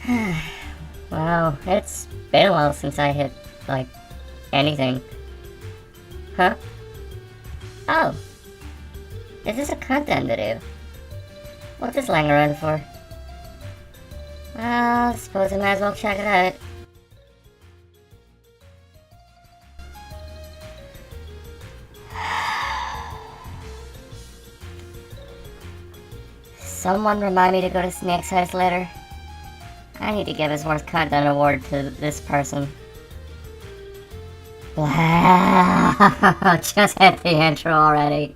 Wow, it's been a while since I hit, like, anything. Huh? Oh. Is this a content video? What's this lying around for? Well, I suppose I might as well check it out. Someone remind me to go to Snake's house later. I need to give his worst content award to this person. Wow, just hit the intro already.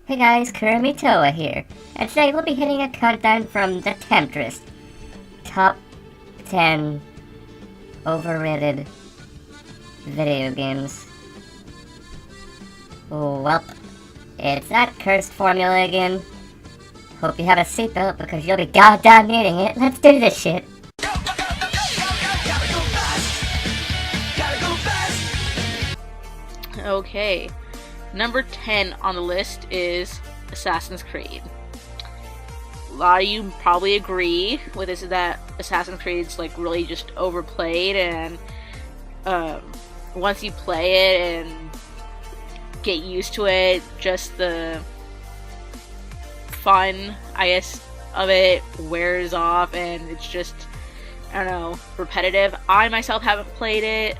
Hey guys, Kuramitoa here, and today we'll be hitting a countdown from the Temptress. Top 10 overrated video games. Well, it's that cursed formula again. Hope you have a seatbelt because you'll be goddamn needing it. Let's do this shit. Okay, number 10 on the list is Assassin's Creed. A lot of you probably agree with this, that Assassin's Creed's like really just overplayed, and once you play it and get used to it, just the fun, I guess, of it wears off, and it's just, I don't know, repetitive. I myself haven't played it.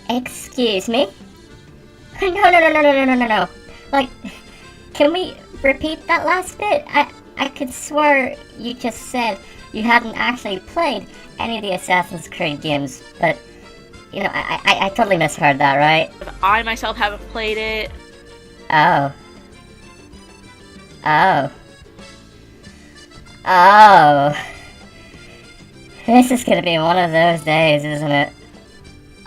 Excuse me? No. Like, can we repeat that last bit? I could swear you just said you hadn't actually played any of the Assassin's Creed games, but, you know, I totally misheard that, right? I myself haven't played it. Oh. This is gonna be one of those days, isn't it?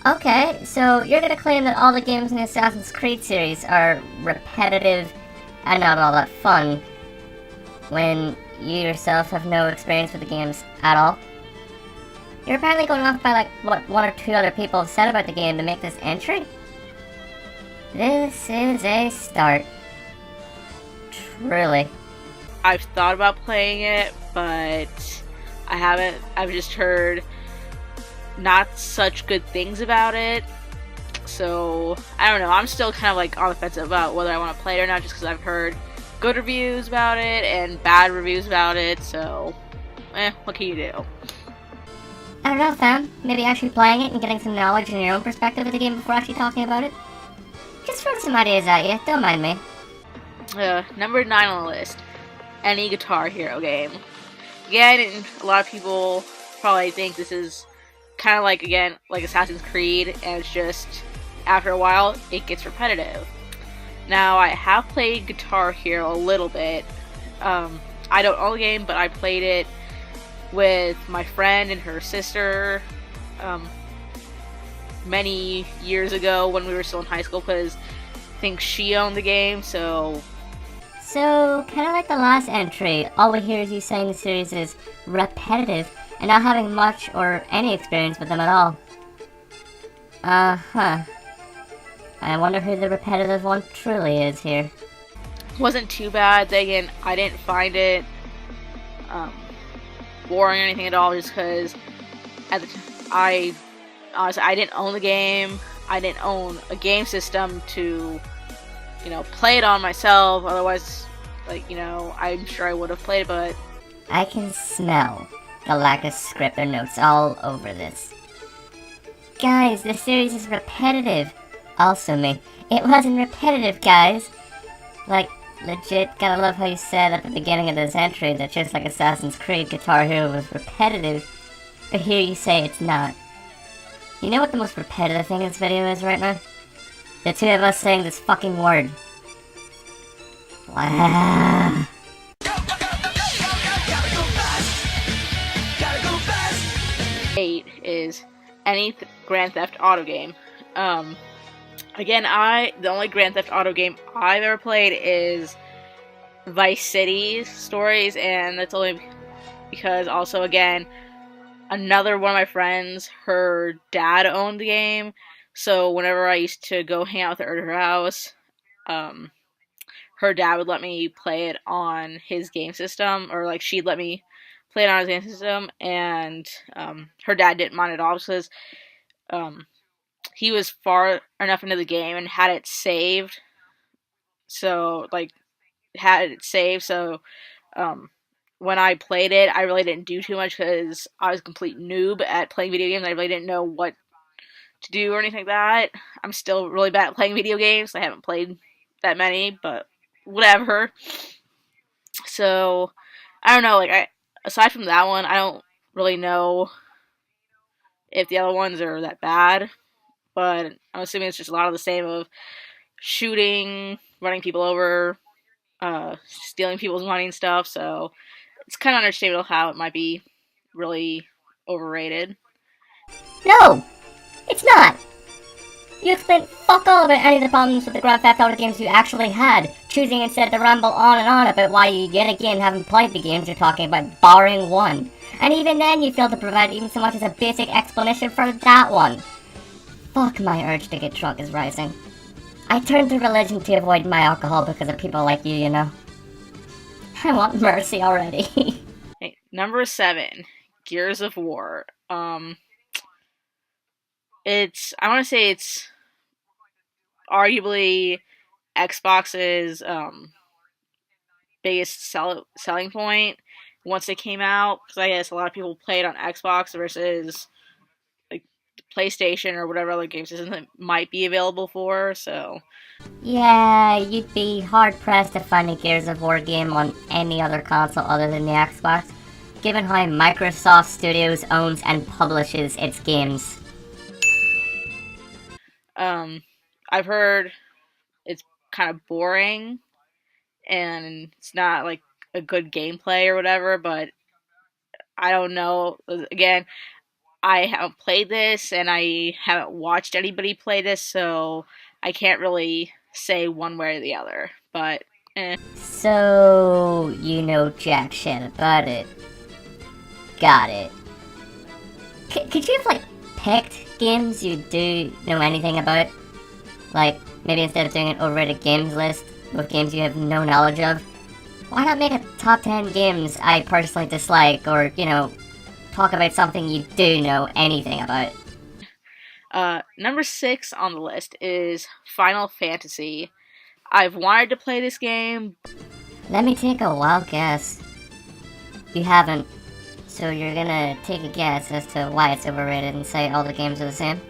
Okay, so you're gonna claim that all the games in the Assassin's Creed series are repetitive and not all that fun, when you yourself have no experience with the games at all? You're apparently going off by like what one or two other people have said about the game to make this entry? This is a start. Truly. I've thought about playing it, but I haven't. I've just heard not such good things about it, so I don't know. I'm still kind of like on the fence about whether I want to play it or not, just because I've heard good reviews about it and bad reviews about it, so what can you do? I don't know, fam. Maybe actually playing it and getting some knowledge and your own perspective of the game before actually talking about it. Just throw some ideas at you, don't mind me. Number 9 on the list, any Guitar Hero game. Again, a lot of people probably think this is kind of like, again, like Assassin's Creed, and it's just, after a while, it gets repetitive. Now, I have played Guitar Hero a little bit. I don't own the game, but I played it with my friend and her sister many years ago when we were still in high school, because I think she owned the game, so... So, kind of like the last entry, all we hear is you saying the series is repetitive and not having much or any experience with them at all. Uh-huh. I wonder who the repetitive one truly is here. Wasn't too bad. Again, I didn't find it boring or anything at all, just because at the I honestly, I didn't own the game. I didn't own a game system to, you know, play it on myself. Otherwise, like, you know, I'm sure I would have played it, but I can smell the lack of script or notes all over this. Guys, the series is repetitive. Also me. It wasn't repetitive, guys. Like, legit, gotta love how you said at the beginning of this entry that just like Assassin's Creed, Guitar Hero was repetitive. But here you say it's not. You know what the most repetitive thing in this video is right now? The two of us saying this fucking word. Wow. 8 is any Grand Theft Auto game. Again, the only Grand Theft Auto game I've ever played is Vice City Stories, and that's only because also, again, another one of my friends, her dad owned the game, so whenever I used to go hang out with her at her house, um, her dad would let me play it on his game system, or like she'd let me play it on his game system, and her dad didn't mind at all because um, he was far enough into the game and had it saved, so like had it saved, so um, when I played it, I really didn't do too much because I was a complete noob at playing video games. I really didn't know what to do or anything like that. I'm still really bad at playing video games. I haven't played that many, but whatever. So I don't know. Like I, aside from that one, I don't really know if the other ones are that bad. But I'm assuming it's just a lot of the same of shooting, running people over, stealing people's money and stuff. So it's kind of understandable how it might be really overrated. No, it's not. You explained fuck all about any of the problems with the Grand Theft Auto games you actually had, choosing instead to ramble on and on about why you yet again haven't played the games you're talking about, barring one. And even then you failed to provide even so much as a basic explanation for that one. Fuck, my urge to get drunk is rising. I turned to religion to avoid my alcohol because of people like you know. I want mercy already. Okay, number 7, Gears of War. It's I want to say it's arguably Xbox's biggest selling point once it came out, because I guess a lot of people played on Xbox versus like PlayStation or whatever other game system that might be available for. So Yeah, you'd be hard pressed to find a Gears of War game on any other console other than the Xbox, given how Microsoft Studios owns and publishes its games. um, I've heard it's kind of boring and it's not like a good gameplay or whatever, but I don't know. Again, I haven't played this and I haven't watched anybody play this, so I can't really say one way or the other. But So, you know jack shit about it. Got it. Could you have, like, picked games you do know anything about? Like, maybe instead of doing an overrated games list with games you have no knowledge of, why not make a top 10 games I personally dislike, or, talk about something you do know anything about? number 6 on the list is Final Fantasy. I've wanted to play this game, Let me take a wild guess. You haven't, so you're gonna take a guess as to why it's overrated and say all the games are the same?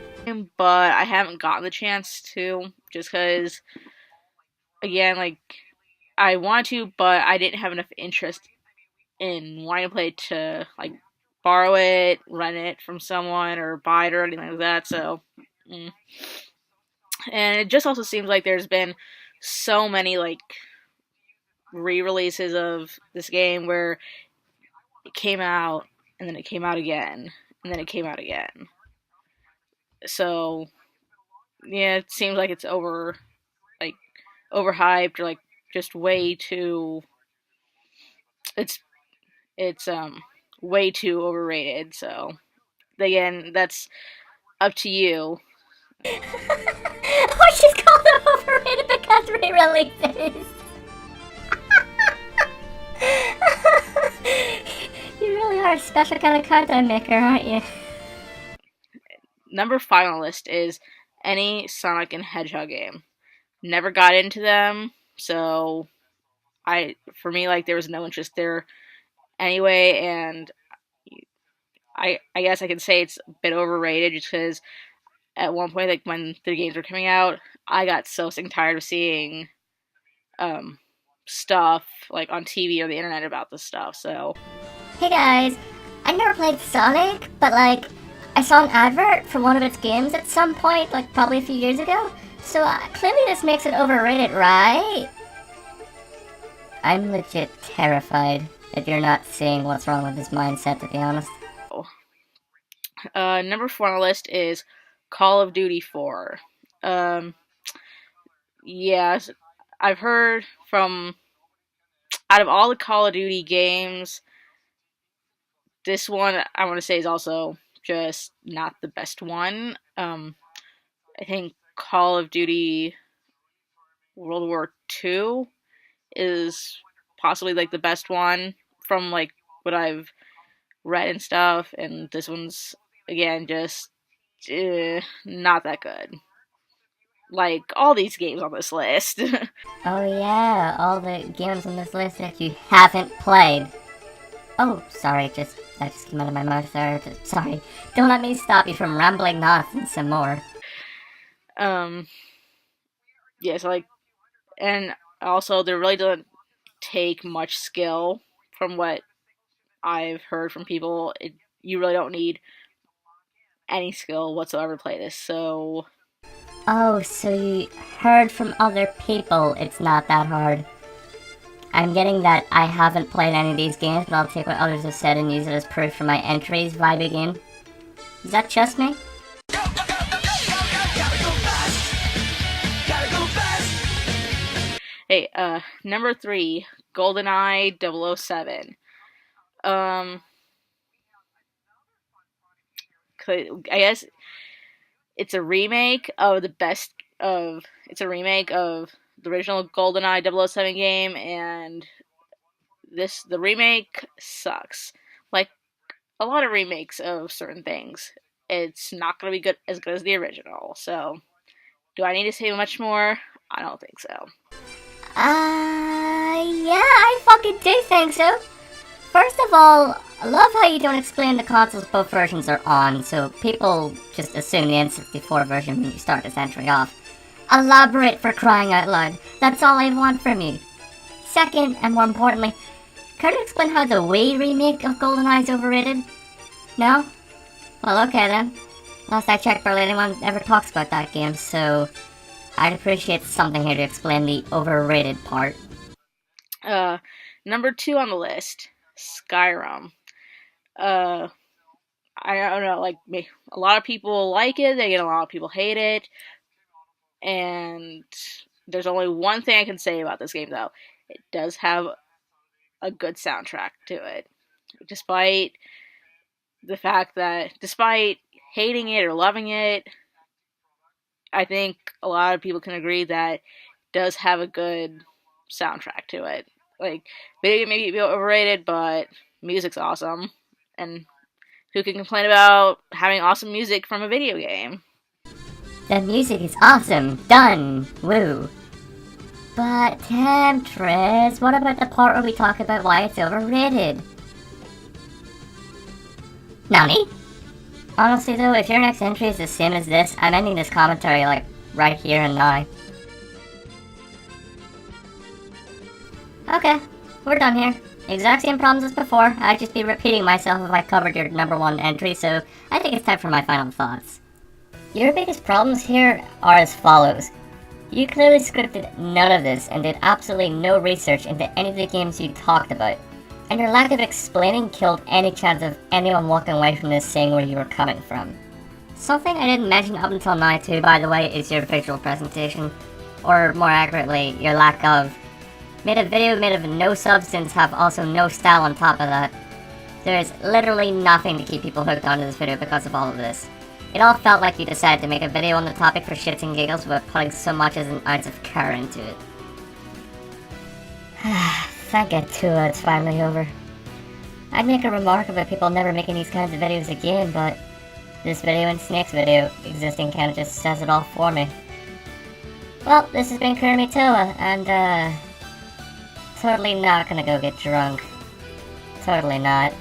but I haven't gotten the chance to, just because, again, like, I want to, but I didn't have enough interest in wanting to play to, like, borrow it, rent it from someone, or buy it or anything like that, so. Mm. And it just also seems like there's been so many, like, re-releases of this game where it came out, and then it came out again, and then it came out again. So, yeah, it seems like it's like, overhyped, or, like, just way too, it's, it's way too overrated, so. Again, that's up to you. Or she's called them overrated because re-releases. You really are a special kind of content maker, aren't you? Number 5 on the list is any Sonic and Hedgehog game. Never got into them, so for me, like, there was no interest there anyway, and I guess I can say it's a bit overrated just because at one point, like, when the games were coming out, I got so sick and tired of seeing um stuff like on TV or the internet about this stuff. So Hey guys, I never played Sonic, but like, I saw an advert for one of its games at some point, like probably a few years ago. So clearly this makes it overrated, right? I'm legit terrified if you're not seeing what's wrong with his mindset, to be honest. number 4 on the list is Call of Duty 4. Um, yes, I've heard from out of all the Call of Duty games, this one I want to say is also just not the best one. I think Call of Duty World War II is possibly like the best one from like what I've read and stuff, and this one's again just not that good. Like all these games on this list. Oh yeah, all the games on this list that you haven't played. Oh, sorry, that just came out of my mouth there. Sorry. Don't let me stop you from rambling nonsense some more. um, yeah, so like, and also there really doesn't take much skill from what I've heard from people. You really don't need any skill whatsoever to play this. So Oh, so you heard from other people it's not that hard. I'm getting that I haven't played any of these games, but I'll take what others have said and use it as proof for my entries vibe again. Is that just me? hey, number 3, GoldenEye 007. I guess it's a remake of the original GoldenEye 007 game, and the remake sucks. Like a lot of remakes of certain things, it's not going to be as good as the original. So, do I need to say much more? I don't think so. Yeah, I fucking do think so. First of all, I love how you don't explain the consoles both versions are on, so people just assume the N64 version when you start this entry off. Elaborate, for crying out loud. That's all I want from you. Second, and more importantly, can you explain how the Wii remake of GoldenEye is overrated? No? Well, okay then. Last I checked, barely anyone ever talks about that game, so I'd appreciate something here to explain the overrated part. Number 2 on the list, Skyrim. I don't know, like a lot of people like it, a lot of people hate it, and there's only one thing I can say about this game though. It does have a good soundtrack to it, despite despite hating it or loving it, I think a lot of people can agree that it does have a good soundtrack to it. Like, video game may be overrated, but music's awesome, and who can complain about having awesome music from a video game? The music is awesome. Done. Woo. But Temptress, what about the part where we talk about why it's overrated? Nani? Honestly though, if your next entry is the same as this, I'm ending this commentary like right here and now. Okay, we're done here. Exact same problems as before. I'd just be repeating myself if I covered your number 1 entry, so I think it's time for my final thoughts. Your biggest problems here are as follows. You clearly scripted none of this and did absolutely no research into any of the games you talked about. And your lack of explaining killed any chance of anyone walking away from this saying where you were coming from. Something I didn't mention up until now too, by the way, is your visual presentation. Or more accurately, your lack of. Made a video made of no substance have also no style on top of that. There is literally nothing to keep people hooked onto this video because of all of this. It all felt like you decided to make a video on the topic for shits and giggles without putting so much as an ounce of care into it. Thank God too, it's finally over. I'd make a remark about people never making these kinds of videos again, but this video and Snake's video existing kind of just says it all for me. Well, this has been Kermit Toa, and totally not gonna go get drunk. Totally not.